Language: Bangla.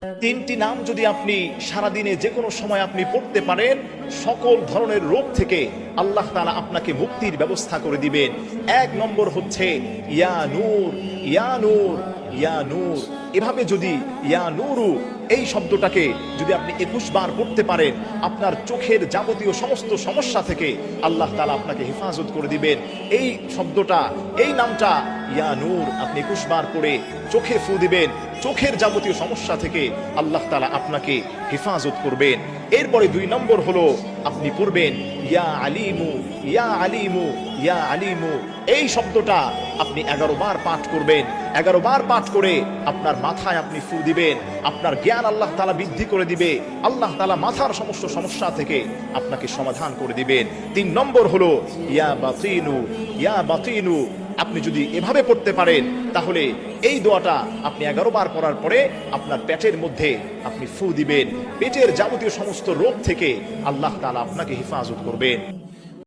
তিনটি নাম যদি আপনি সারাদিনে যে কোনো সময় আপনি পড়তে পারেন, সকল ধরনের রোগ থেকে আল্লাহ তাআলা আপনাকে মুক্তির ব্যবস্থা করে দিবেন। এক নম্বর হচ্ছে ইয়া নূর, ইয়া নূর, ইয়া নূর। এভাবে যদি ইয়া নূরু এই শব্দটাকে যদি আপনি 21 বার পড়তে পারেন, আপনার চোখের যাবতীয় সমস্ত সমস্যা থেকে আল্লাহ তাআলা আপনাকে হেফাজত করে দিবেন। এই শব্দটা, এই নামটা ইয়া নূর আপনি 21 বার পড়ে চোখে ফু দিবেন, চোখের যাবতীয় সমস্যা থেকে আল্লাহ তাআলা আপনাকে হেফাজত করবেন। এরপরে 2 নম্বর হলো আপনি পড়বেন ইয়া আলিমু, ইয়া আলিমু, ইয়া আলিমু। এই শব্দটা আপনি 11 বার পাঠ করবেন। 11 বার পাঠ করে আপনার মাথায় আপনি ফু দিবেন, আপনার জ্ঞান আল্লাহ তাআলা বৃদ্ধি করে দিবে। আল্লাহ তাআলা মাথার সমস্ত সমস্যা থেকে আপনাকে সমাধান করে দিবেন। 3 নম্বর হলো ইয়া বাতিনু, ইয়া বাতিনু। আপনি যদি এভাবে পড়তে পারেন তাহলে এই দোয়াটা আপনি 11 বার পড়ার পরে আপনার পেটের মধ্যে আপনি ফু দিবেন। পেটের যাবতীয় সমস্ত রোগ থেকে আল্লাহ তাআলা আপনাকে হেফাজত করবেন।